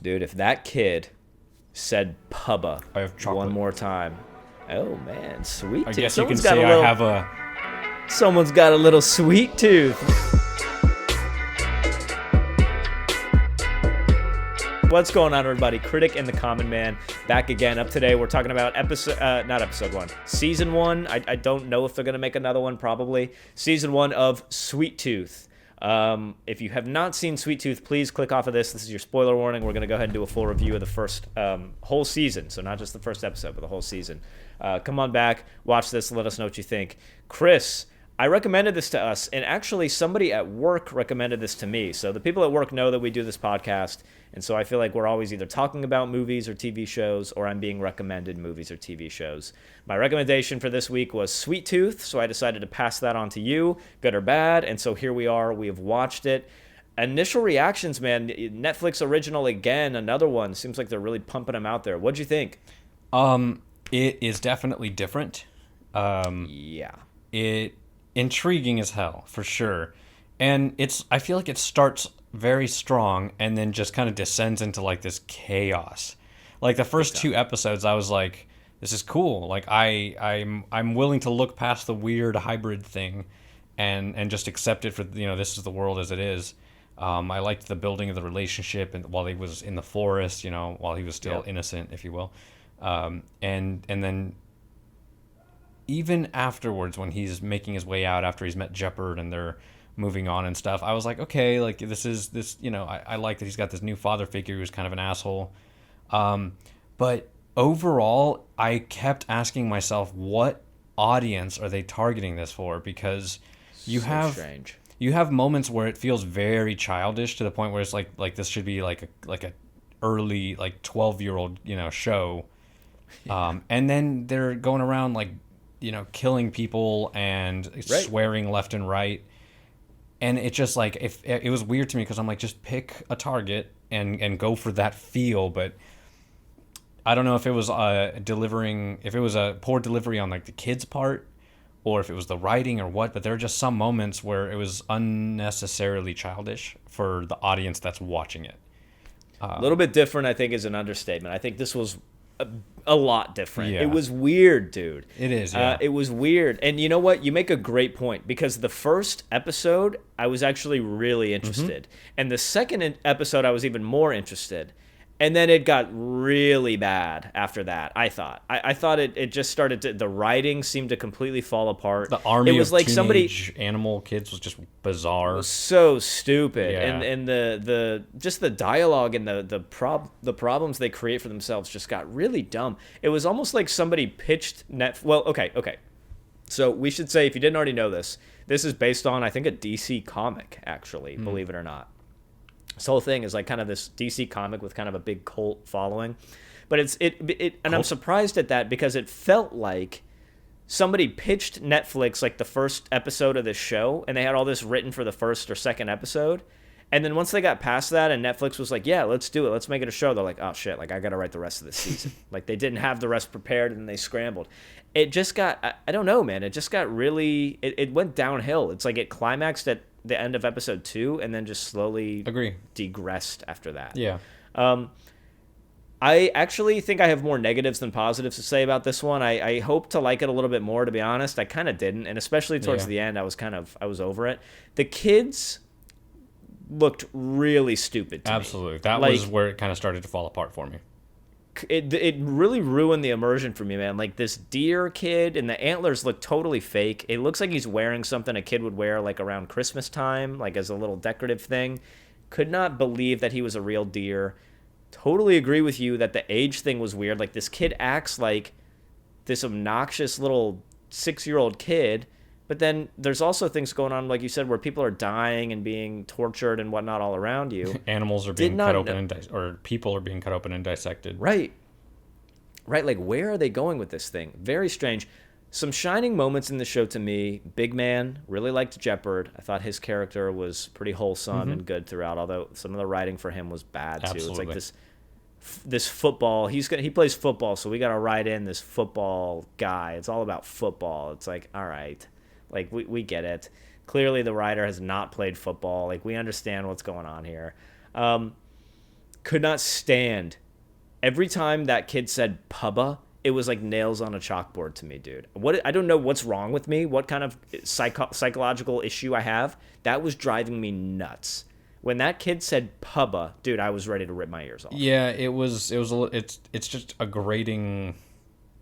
Dude, if that kid said PABA I have chocolate. one more time, oh man, sweet I tooth. guess you can say Someone's got a little sweet tooth. What's going on, everybody? Critic and the Common Man back again. Up today, we're talking about season one. I don't know if they're gonna make another one. Probably season one of Sweet Tooth. If you have not seen Sweet Tooth, please click off of this. This is your spoiler warning. We're gonna go ahead and do a full review of the first whole season. So not just the first episode, but the whole season. Come on back, watch this, let us know what you think. Chris, I recommended this to us, and actually somebody at work recommended this to me. So the people at work know that we do this podcast, and so I feel like we're always either talking about movies or TV shows, or I'm being recommended movies or TV shows. My recommendation for this week was Sweet Tooth, so I decided to pass that on to you, good or bad, and so here we are. We have watched it. Initial reactions, man. Netflix original again, another one. Seems like they're really pumping them out there. What'd you think? It is definitely different. Yeah. It intriguing as hell, for sure. And I feel like it starts very strong and then just kind of descends into like this chaos. Like the first two episodes, I was like, this is cool. Like I'm willing to look past the weird hybrid thing and just accept it for, this is the world as it is. I liked the building of the relationship and while he was in the forest, while he was still innocent, if you will. And then even afterwards, when he's making his way out after he's met Jeopard and they're moving on and stuff, I was like, okay, like I like that he's got this new father figure who's kind of an asshole. But overall, I kept asking myself, what audience are they targeting this for? Because you have moments where it feels very childish to the point where it's like this should be like a early 12-year-old show. And then they're going around killing people and swearing left and right. And it just if it was weird to me because I'm like, just pick a target and go for that feel. But I don't know if it was if it was a poor delivery on the kids' part or if it was the writing or what. But there are just some moments where it was unnecessarily childish for the audience that's watching it. A little bit different, I think, is an understatement. I think this was a lot different. Yeah. It was weird, dude. It is, yeah. It was weird. And you know what? You make a great point because the first episode, I was actually really interested. And the second episode, I was even more interested. And then it got really bad after that, I thought. I thought it just started to... The writing seemed to completely fall apart. The army it was of like teenage animal kids was just bizarre. It was so stupid. Yeah. And the just the dialogue and the problems they create for themselves just got really dumb. It was almost like somebody pitched Well, okay. So we should say, if you didn't already know this is based on, I think, a DC comic, actually, believe it or not. This whole thing is like kind of this DC comic with kind of a big cult following. But and I'm surprised at that because it felt like somebody pitched Netflix the first episode of this show and they had all this written for the first or second episode. And then once they got past that and Netflix was like, yeah, let's do it. Let's make it a show. They're like, oh shit, I got to write the rest of the season. They didn't have the rest prepared and they scrambled. It just got, I don't know, man. It just got really, it went downhill. It's like it climaxed at the end of episode 2 and then just slowly digressed after that. Yeah. I actually think I have more negatives than positives to say about this one. I hope to like it a little bit more, to be honest. I kind of didn't, and especially towards the end, I was over it. The kids looked really stupid to me. Absolutely. That was where it kind of started to fall apart for me. It really ruined the immersion for me, man. This deer kid, and the antlers look totally fake. It looks like he's wearing something a kid would wear around Christmas time, as a little decorative thing. Could not believe that he was a real deer. Totally agree with you that the age thing was weird. This kid acts like this obnoxious little 6-year-old kid, but then there's also things going on, like you said, where people are dying and being tortured and whatnot all around you. Animals are being cut open or people are being cut open and dissected. Right. Where are they going with this thing? Very strange. Some shining moments in the show to me. Big Man, really liked Jeopard. I thought his character was pretty wholesome and good throughout, although some of the writing for him was bad too. Absolutely. It's this football. He plays football, so we got to write in this football guy. It's all about football. It's all right. We get it. Clearly the writer has not played football. We understand what's going on here. Could not stand. Every time that kid said PABA, it was like nails on a chalkboard to me, dude. I don't know what's wrong with me, what kind of psychological issue I have. That was driving me nuts. When that kid said PABA, dude, I was ready to rip my ears off. Yeah, it's just a grating.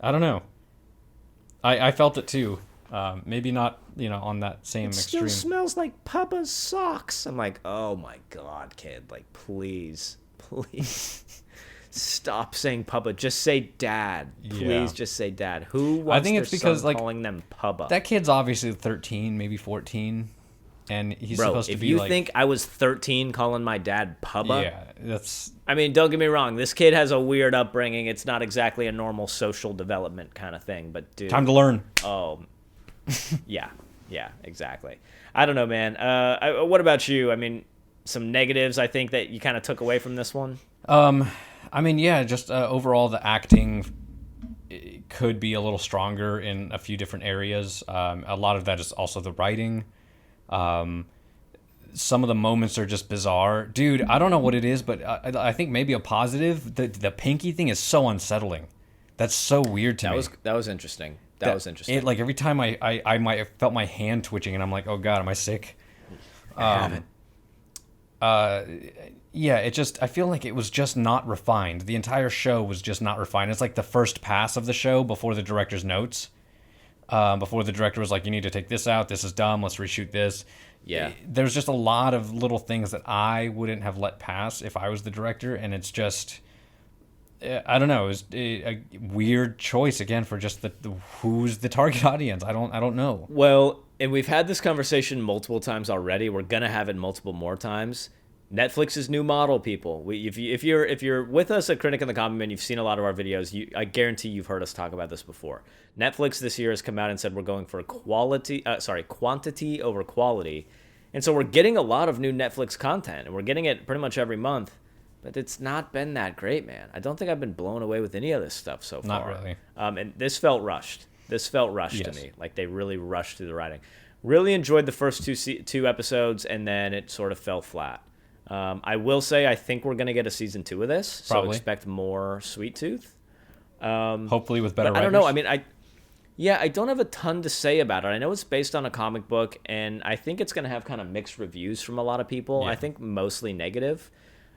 I don't know. I felt it too. Maybe not, on that same extreme. It still smells like Papa's socks. I'm like, oh my God, kid. Like, please. Stop saying Papa. Just say Dad. Please just say Dad. Who wants I think it's because, calling them Papa? That kid's obviously 13, maybe 14. And he's supposed to be if you think I was 13 calling my dad Papa, yeah, that's. I mean, don't get me wrong. This kid has a weird upbringing. It's not exactly a normal social development kind of thing. But dude, Time to learn. Oh, yeah, exactly. I don't know, man. What about you? I mean, some negatives I think that you kind of took away from this one. I mean, yeah, just overall the acting could be a little stronger in a few different areas. A lot of that is also the writing. Some of the moments are just bizarre. Dude, I don't know what it is, but I think maybe a positive, the pinky thing is so unsettling. That's so weird to me. That was interesting. That was interesting. Like every time I might have felt my hand twitching and I'm like, oh God, am I sick? I haven't. Yeah, I feel like it was just not refined. The entire show was just not refined. It's like the first pass of the show before the director's notes. Before the director was like, you need to take this out. This is dumb. Let's reshoot this. Yeah. There's just a lot of little things that I wouldn't have let pass if I was the director. And it's just, I don't know. It was a weird choice again for just who's the target audience. I don't know. Well, and we've had this conversation multiple times already. We're going to have it multiple more times. Netflix's new model, people. If you're with us at Critic and the Common Man, you've seen a lot of our videos. I guarantee you've heard us talk about this before. Netflix this year has come out and said we're going for quantity over quality, and so we're getting a lot of new Netflix content, and we're getting it pretty much every month. But it's not been that great, man. I don't think I've been blown away with any of this stuff so far. Not really. And this felt rushed. To me. Like they really rushed through the writing. Really enjoyed the first two episodes, and then it sort of fell flat. I will say I think we're going to get a season 2 of this, Probably. So expect more Sweet Tooth. Hopefully with better writers. I don't know. I mean, I don't have a ton to say about it. I know it's based on a comic book, and I think it's going to have kind of mixed reviews from a lot of people. Yeah. I think mostly negative.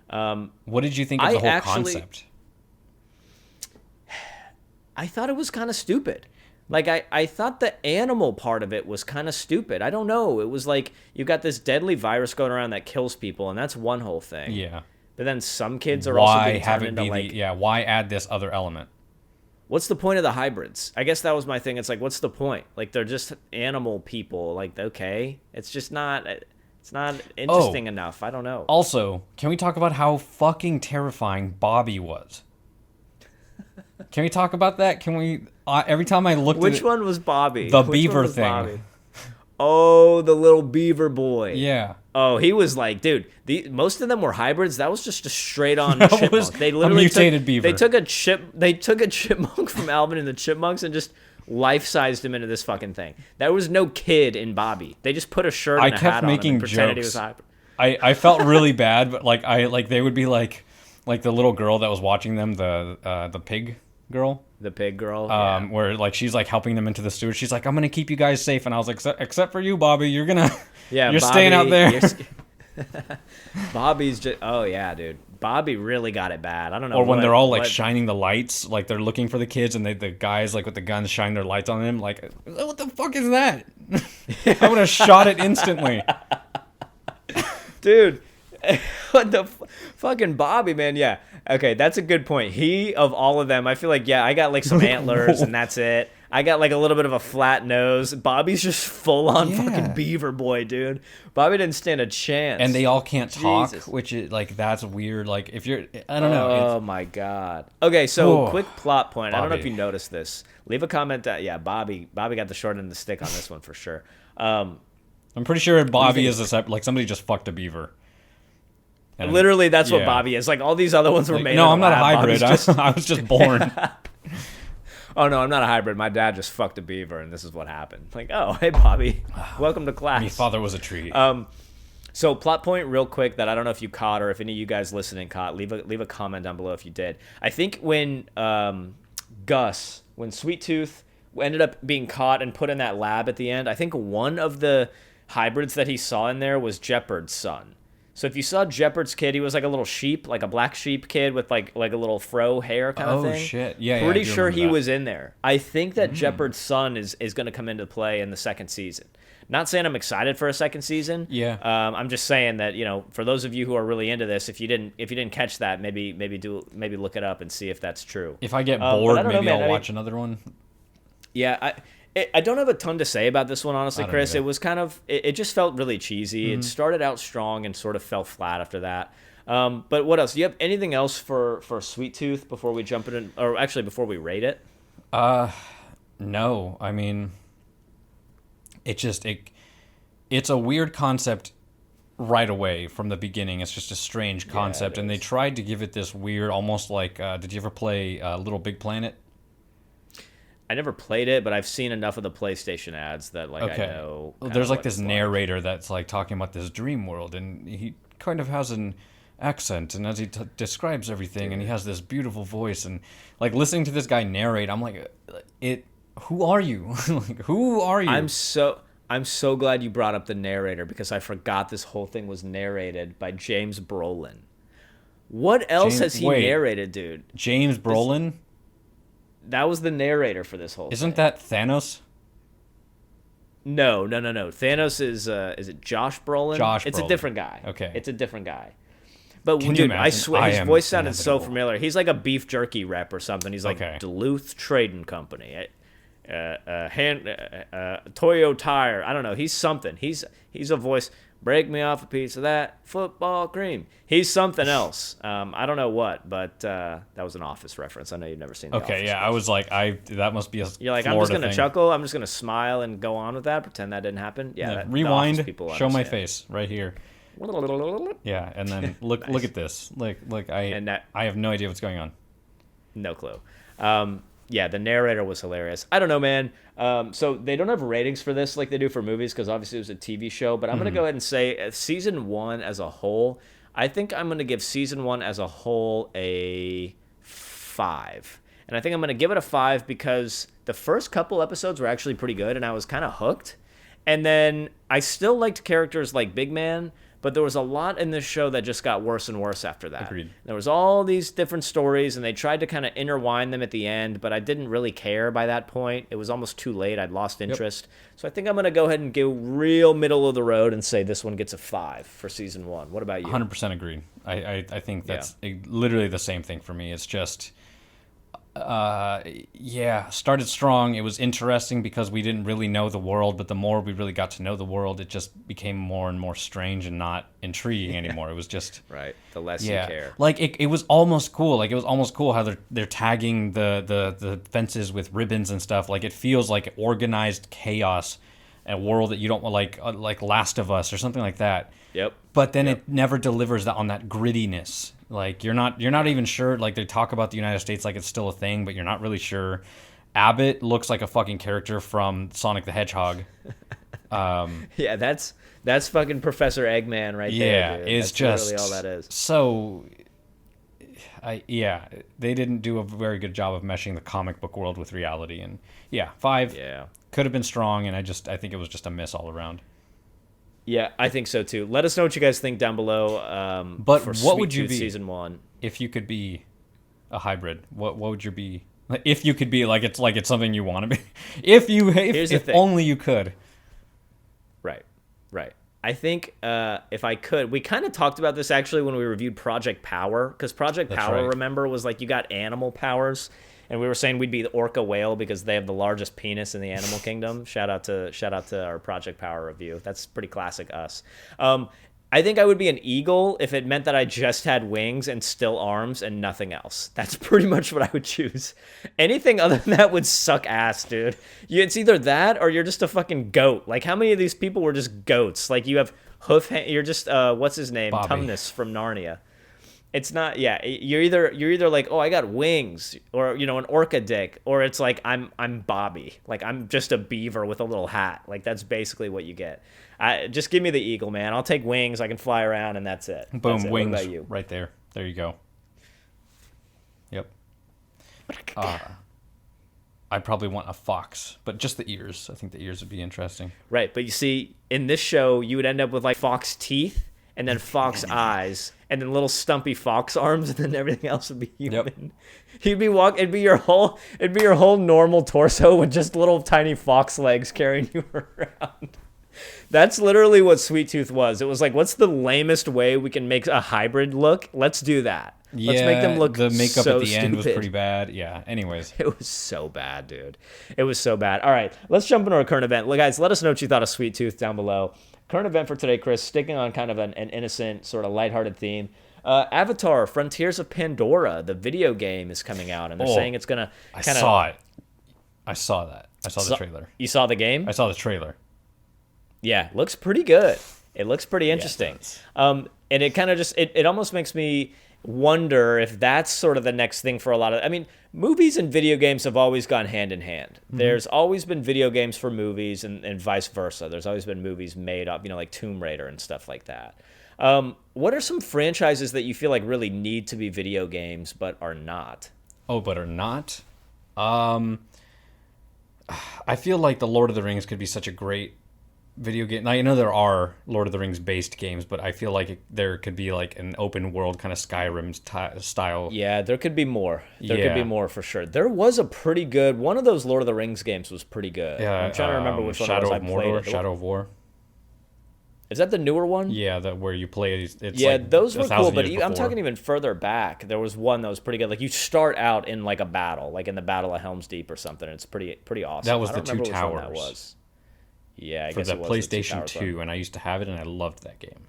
What did you think of the whole concept? I thought it was kind of stupid. Like, I thought the animal part of it was kind of stupid. I don't know. It was like you got this deadly virus going around that kills people, and that's one whole thing. Yeah. But then some kids are also being turned into, like... why add this other element? What's the point of the hybrids? I guess that was my thing. It's like, what's the point? Like, they're just animal people. Like, okay. It's just not... It's not interesting enough. I don't know. Also, can we talk about how fucking terrifying Bobby was? Can we talk about that? Can we... every time I looked Which one was Bobby? The beaver thing. Bobby? Oh, the little beaver boy. Yeah. Oh, he was like, dude, most of them were hybrids. That was just a straight-on chipmunk. They literally a mutated beaver. They took a chipmunk from Alvin and the Chipmunks and just life-sized him into this fucking thing. There was no kid in Bobby. They just put a shirt and a hat on him and pretended he was hybrid. I felt really bad, but they would be like the little girl that was watching them, the pig girl. The pig girl, where like she's like helping them into the sewers. She's like, "I'm gonna keep you guys safe," and I was like, "Except for you, Bobby, you're Bobby, staying out there." Bobby's just, oh yeah, dude. Bobby really got it bad. I don't know. Or when they're all like shining the lights, like they're looking for the kids, and the guys like with the guns shine their lights on them. Like, what the fuck is that? I would have shot it instantly, dude. What the fucking Bobby, man? Yeah. Okay, that's a good point. He, of all of them, I feel like, I got like some antlers and that's it. I got like a little bit of a flat nose. Bobby's just full on fucking beaver boy, dude. Bobby didn't stand a chance. And they all can't talk, which is like, that's weird. Like if you're, I don't know. Oh my God. Okay, so quick plot point. Bobby. I don't know if you noticed this. Leave a comment. Bobby got the short end of the stick on this one for sure. I'm pretty sure Bobby is like somebody just fucked a beaver. And literally, that's what Bobby is. Like, all these other ones were made No, in I'm the not lab. a hybrid. I was just born. Oh, no, I'm not a hybrid. My dad just fucked a beaver, and this is what happened. Like, oh, hey, Bobby. Welcome to class. My father was a tree. So plot point real quick that I don't know if you caught or if any of you guys listening caught. Leave a comment down below if you did. I think when when Sweet Tooth ended up being caught and put in that lab at the end, I think one of the hybrids that he saw in there was Jeopard's son. So if you saw Jeopard's kid, he was like a little sheep, like a black sheep kid with like a little fro hair kind of thing. Oh shit! Yeah, Pretty I do sure he remember that. was in there. I think that Jeopard's son is going to come into play in the second season. Not saying I'm excited for a second season. Yeah. I'm just saying that, for those of you who are really into this, if you didn't catch that, maybe look it up and see if that's true. If I get But bored, I don't know, maybe man. I'll watch another one. Yeah, I don't have a ton to say about this one, honestly, I don't Chris. either. It was kind of it just felt really cheesy. It started out strong and sort of fell flat after that. But what else? Do you have anything else for Sweet Tooth before we jump in, or actually before we rate it? No. I mean, it's a weird concept right away from the beginning. It's just a strange concept, and they tried to give it this weird, almost like. Did you ever play Little Big Planet? I never played it, but I've seen enough of the PlayStation ads that I know. Well, there's like what this it's narrator that's like talking about this dream world, and he kind of has an accent, and as he describes everything, and he has this beautiful voice, and like listening to this guy narrate, I'm like, who are you? Like, who are you? I'm so glad you brought up the narrator because I forgot this whole thing was narrated by James Brolin. What else has he narrated, dude? James Brolin? That was the narrator for this whole Isn't thing. that Thanos? No. Thanos is it Josh Brolin? It's Brolin. a different guy. Okay. It's a different guy. But Can you dude, I imagine? swear I his am voice sounded so inevitable. familiar. He's like a beef jerky rep or something. He's like Okay. Duluth Trading Company. Toyo Tire. I don't know. He's something. He's a voice. Break me off a piece of that football cream. He's something else. I don't know what, but that was an Office reference. I know you've never seen the Okay, Office. yeah, I was like, that must be a You're like, I'm Florida just gonna thing. chuckle. I'm just gonna smile and go on with that. Pretend that didn't happen. Yeah. The Office Rewind. people Show my understand. face right here. Yeah, and then look Nice. at this. Look, And that- I have no idea what's going on. No clue. Yeah, the narrator was hilarious. I don't know, man. So they don't have ratings for this like they do for movies because obviously it was a TV show. But I'm going to go ahead and say season 1 as a whole, I think I'm going to give season 1 as a whole a 5. And I think I'm going to give it a 5 because the first couple episodes were actually pretty good and I was kind of hooked. And then I still liked characters like Big Man, but there was a lot in this show that just got worse and worse after that. Agreed. There was all these different stories, and they tried to kind of intertwine them at the end, but I didn't really care by that point. It was almost too late. I'd lost interest. So I think I'm going to go ahead and go real middle of the road and say this one gets a 5 for season 1. What about you? 100% agreed. I think that's literally the same thing for me. It's just, started strong. It was interesting because we didn't really know the world, but the more we really got to know the world, it just became more and more strange and not intriguing anymore. It was just Right. The less you care. like it was almost cool. Like it was almost cool how they're tagging the fences with ribbons and stuff. Like it feels like organized chaos, a world that you don't want, like Last of Us or something like that. Yep. But then it never delivers that on that grittiness. Like you're not even sure. Like they talk about the United States like it's still a thing, but you're not really sure. Abbott looks like a fucking character from Sonic the Hedgehog. Yeah, that's fucking Professor Eggman right there. Yeah, Dude. it's That's just literally all that is. So. They didn't do a very good job of meshing the comic book world with reality, and 5 could have been strong, and I think it was just a miss all around. Yeah, I think so too. Let us know what you guys think down below. But for what Sweet would you Tooth be season 1? if you could be a hybrid? What would you be? If you could be it's something you want to be. If only you could. Right. I think if I could, we kind of talked about this actually when we reviewed Project Power, because Project That's Power, right. remember, was like you got animal powers, and we were saying we'd be the orca whale because they have the largest penis in the animal kingdom. Shout out to our Project Power review. That's pretty classic us. I think I would be an eagle if it meant that I just had wings and still arms and nothing else. That's pretty much what I would choose. Anything other than that would suck ass, dude. It's either that or you're just a fucking goat. Like, how many of these people were just goats? Like, you have you're just, what's his name? Bobby. Tumnus from Narnia. It's not. Yeah, you're either like, oh, I got wings, or an orca dick, or it's like I'm Bobby, like I'm just a beaver with a little hat. Like that's basically what you get. Just give me the eagle, man. I'll take wings. I can fly around, and that's it. Boom, that's it. wings. What about you? Right there. There you go. Yep. I'd probably want a fox, but just the ears. I think the ears would be interesting. Right, but you see, in this show, you would end up with like fox teeth, and then fox eyes, and then little stumpy fox arms, and then everything else would be human. Yep. You'd be it'd be your whole normal torso with just little tiny fox legs carrying you around. That's literally what Sweet Tooth was. It was like, what's the lamest way we can make a hybrid look? Let's do that. Let's make them look the makeup so at the end was stupid. pretty bad. Yeah, anyways. It was so bad, dude. It was so bad. All right, let's jump into our current event. Look, guys, let us know what you thought of Sweet Tooth down below. Current event for today, Chris, sticking on kind of an innocent, sort of lighthearted theme. Avatar, Frontiers of Pandora, the video game is coming out, and they're saying it's going to kind of... I saw it. I saw that. I saw the trailer. You saw the game? I saw the trailer. Yeah, looks pretty good. It looks pretty interesting. Yeah, and it kind of just... It almost makes me wonder if that's sort of the next thing for a lot of... I mean, movies and video games have always gone hand in hand. Mm-hmm. There's always been video games for movies and vice versa. There's always been movies made up, like Tomb Raider and stuff like that. What are some franchises that you feel like really need to be video games but are not? Oh, but are not? I feel like the Lord of the Rings could be such a great video game. Now, I know there are Lord of the Rings based games, but I feel like there could be like an open world kind of Skyrim style. Yeah, there could be more. There could be more for sure. There was a pretty good one of those Lord of the Rings games was pretty good. Yeah, I'm trying to remember which one Shadow it was of I Mordor, played. Shadow of War. Is that the newer one? Yeah, that where you play. It's yeah, like those were cool, but before. I'm talking even further back. There was one that was pretty good. Like you start out in like a battle, like in the Battle of Helm's Deep or something. It's pretty awesome. That was I don't the Two remember which one Towers. that was. Yeah, I for guess the it was PlayStation the 2, and I used to have it, and I loved that game.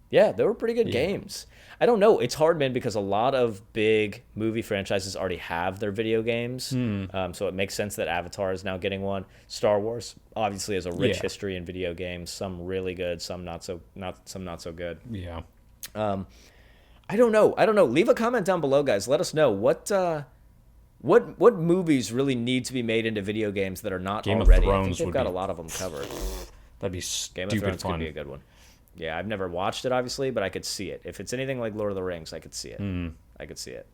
Yeah, they were pretty good games. I don't know. It's hard, man, because a lot of big movie franchises already have their video games. So it makes sense that Avatar is now getting one. Star Wars obviously has a rich history in video games. Some really good, some not so good. Yeah. I don't know. Leave a comment down below, guys. Let us know what movies really need to be made into video games that are not Game already. of I think Thrones they've would got be- a lot of them covered. That'd be Game stupid of Thrones fun. could be a good one. Yeah, I've never watched it, obviously, but I could see it. If it's anything like Lord of the Rings, I could see it. I could see it.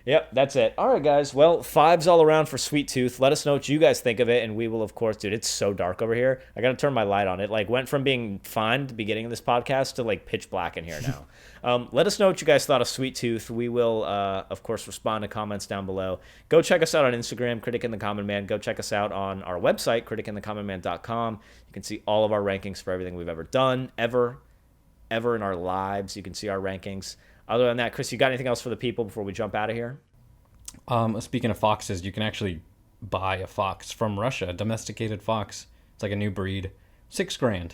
Yep, that's it. All right, guys. Well, 5s all around for Sweet Tooth. Let us know what you guys think of it, and we will, of course, dude, it's so dark over here. I got to turn my light on. It, went from being fine at the beginning of this podcast to, pitch black in here now. Let us know what you guys thought of Sweet Tooth. We will, of course, respond to comments down below. Go check us out on Instagram, Critic and the Common Man. Go check us out on our website, criticandthecommonman.com. You can see all of our rankings for everything we've ever done, ever in our lives. You can see our rankings. Other than that, Chris, you got anything else for the people before we jump out of here? Speaking of foxes, you can actually buy a fox from Russia, a domesticated fox. It's like a new breed. $6,000.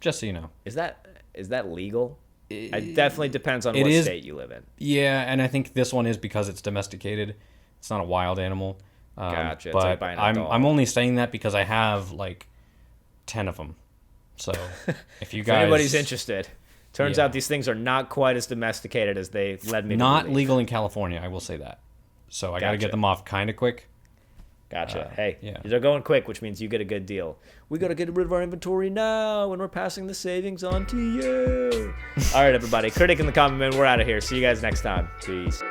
Just so you know. Is that legal? It definitely depends on what state you live in. Yeah, and I think this one is because it's domesticated. It's not a wild animal. Gotcha. It's But like buying a dog. I'm only saying that because I have 10 of them. So if you guys, if anybody's interested, turns Yeah. out these things are not quite as domesticated as they led me to not believe. legal in California, I will say that. So I got to Gotcha. get them off kind of quick. Gotcha. Hey, yeah. they're going quick, which means you get a good deal. We got to get rid of our inventory now, and we're passing the savings on to you. All right, everybody. Critic and the Common Man, we're out of here. See you guys next time. Peace.